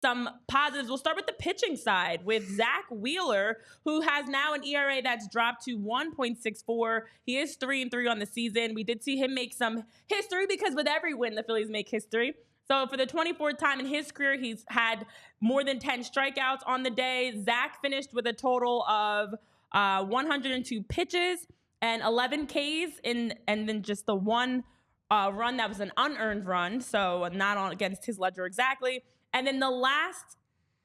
some positives. We'll start with the pitching side with Zack Wheeler, who has now an ERA that's dropped to 1.64. He is 3-3 on the season. We did see him make some history because with every win, the Phillies make history. So for the 24th time in his career, he's had more than 10 strikeouts on the day. Zach finished with a total of 102 pitches and 11 Ks, and then just the one run that was an unearned run, so not on against his ledger exactly. And then the last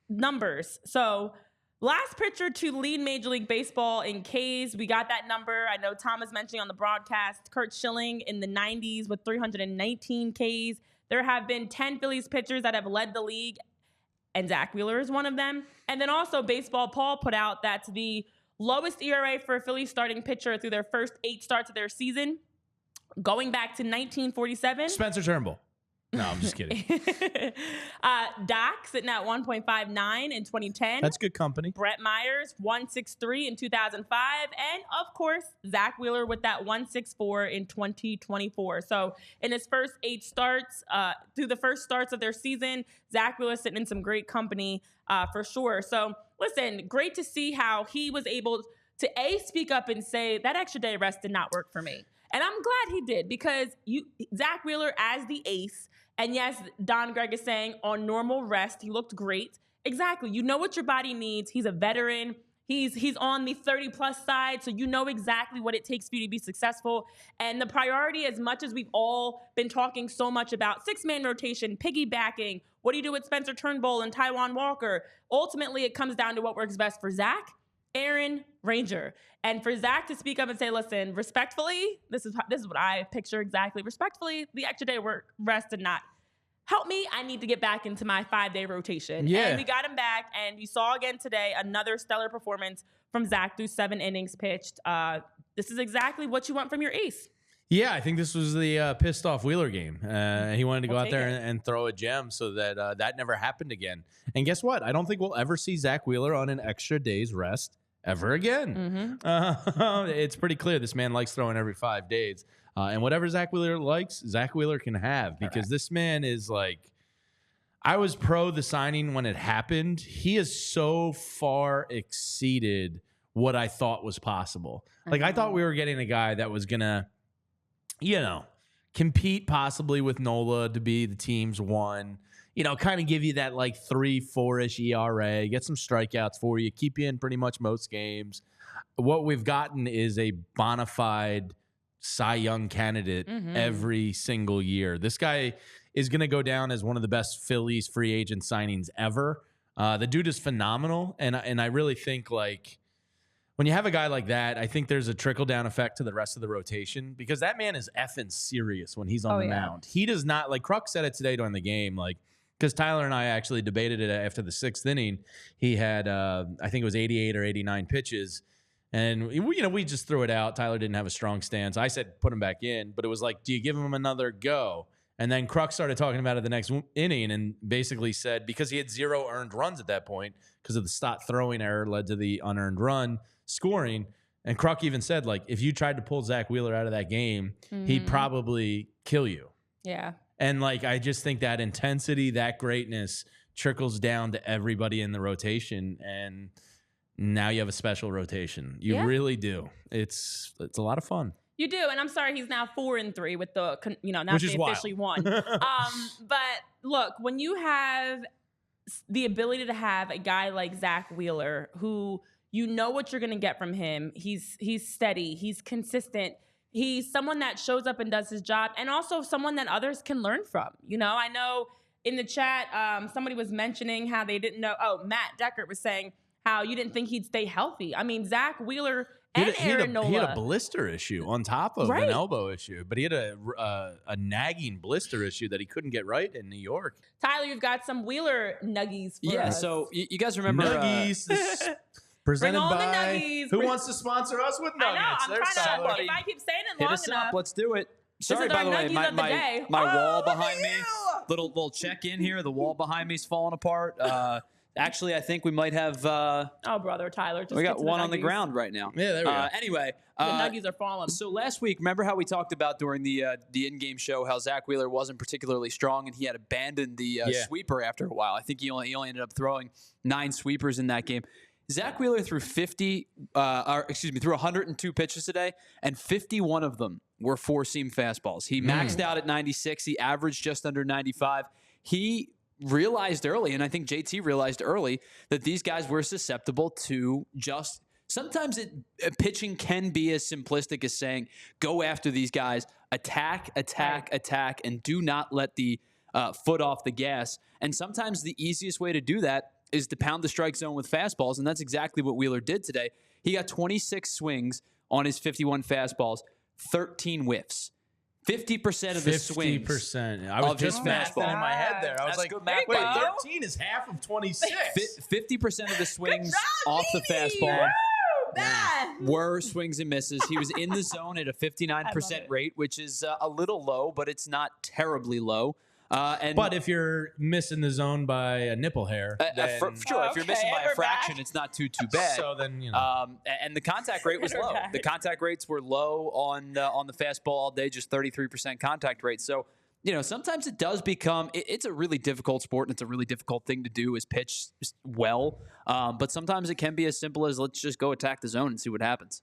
numbers. So last pitcher to lead Major League Baseball in Ks. We got that number. I know Tom was mentioning on the broadcast, Curt Schilling in the 90s with 319 Ks. There have been 10 Phillies pitchers that have led the league, and Zack Wheeler is one of them. And then also Baseball Paul put out that's the lowest ERA for a Phillies starting pitcher through their first 8 starts of their season, going back to 1947. Spencer Turnbull. No, I'm just kidding. Doc sitting at 1.59 in 2010. That's good company. Brett Myers, 1.63 in 2005. And, of course, Zack Wheeler with that 1.64 in 2024. So in his first 8 starts, through the first starts of their season, Zack Wheeler sitting in some great company for sure. So, listen, great to see how he was able to, speak up and say that extra day of rest did not work for me. And I'm glad he did because Zack Wheeler as the ace, and yes, Don Gregg is saying on normal rest, he looked great. Exactly. You know what your body needs. He's a veteran. He's on the 30-plus side, so you know exactly what it takes for you to be successful. And the priority, as much as we've all been talking so much about 6-man rotation, piggybacking, what do you do with Spencer Turnbull and Taijuan Walker? Ultimately, it comes down to what works best for Zach, Aaron, Ranger. And for Zach to speak up and say, listen, respectfully, this is what I picture exactly. Respectfully, the extra day rest did not help me. I need to get back into my 5-day rotation. Yeah. And we got him back. And you saw again today another stellar performance from Zach through 7 innings pitched. This is exactly what you want from your ace. Yeah, I think this was the pissed off Wheeler game. He wanted to go out there and throw a gem so that that never happened again. And guess what? I don't think we'll ever see Zack Wheeler on an extra day's rest ever again. It's pretty clear this man likes throwing every 5 days. And whatever Zack Wheeler likes, Zack Wheeler can have because this man is like, I was pro the signing when it happened. He has so far exceeded what I thought was possible. Like, I thought we were getting a guy that was going to, compete possibly with Nola to be the team's one, kind of give you that like 3-4-ish ERA, get some strikeouts for you, keep you in pretty much most games. What we've gotten is a bona fide Cy Young candidate every single year. This guy is going to go down as one of the best Phillies free agent signings ever. The dude is phenomenal. And I really think like, when you have a guy like that, I think there's a trickle-down effect to the rest of the rotation because that man is effing serious when he's on the mound. He does not, like Kruk said it today during the game, like, because Tyler and I actually debated it after the 6th inning. He had, I think it was 88 or 89 pitches, and, we just threw it out. Tyler didn't have a strong stance. I said put him back in, but it was like, do you give him another go? And then Kruk started talking about it the next inning and basically said, because he had 0 earned runs at that point, because of the stop throwing error led to the unearned run, scoring, and Kruk even said, like, if you tried to pull Zack Wheeler out of that game, he'd probably kill you. Yeah. And, like, I just think that intensity, that greatness trickles down to everybody in the rotation, and now you have a special rotation. You really do. It's a lot of fun. You do, and I'm sorry he's now 4-3 with the, not they officially won. But, look, when you have the ability to have a guy like Zack Wheeler who – you know what you're going to get from him. He's steady. He's consistent. He's someone that shows up and does his job, and also someone that others can learn from. I know in the chat, somebody was mentioning how they didn't know. Oh, Matt Deckert was saying how you didn't think he'd stay healthy. I mean, Zack Wheeler and Aaron Nola. He had a blister issue on top of an elbow issue, but he had a nagging blister issue that he couldn't get right in New York. Tyler, you've got some Wheeler nuggies for us. So you guys remember Nuggies. Presented by Who wants to sponsor us with nuggets? I know. I'm trying to. If I keep saying it long hit us enough, up. Let's do it. Sorry, by the way, my wall behind me. Little check in here. The wall behind me is falling apart. Actually, I think we might have. Oh, brother, Tyler. Just We get got to one on the Nuggies. ground right now. Yeah, there we go. Anyway, The Nuggies are falling. so last week, remember how we talked about during the in-game show how Zack Wheeler wasn't particularly strong and he had abandoned the sweeper after a while. I think he only ended up throwing 9 sweepers in that game. Zack Wheeler threw 102 pitches today, and 51 of them were 4-seam fastballs. He maxed out at 96. He averaged just under 95. He realized early, and I think JT realized early, that these guys were susceptible to just sometimes pitching can be as simplistic as saying, go after these guys, attack, and do not let the foot off the gas. And sometimes the easiest way to do that is to pound the strike zone with fastballs, and that's exactly what Wheeler did today. He got 26 swings on his 51 fastballs, 13 whiffs. 50% of the swings. 50%. I was just math that in my head there. I was That's like, good math. wait, Go. 13 is half of 26. 50% of the swings job, off the baby. fastball Woo, man. were swings and misses. He was in the zone at a 59% it. rate, which is a little low, but it's not terribly low. But if you're missing the zone by a nipple hair, then, for sure, if you're missing by a we're fraction, back. it's not too bad. so then, you know. And the contact rate was We're low. back. The contact rates were low on the fastball all day, just 33% contact rate. So, sometimes it does become it's a really difficult sport, and it's a really difficult thing to do is pitch well. But sometimes it can be as simple as let's just go attack the zone and see what happens.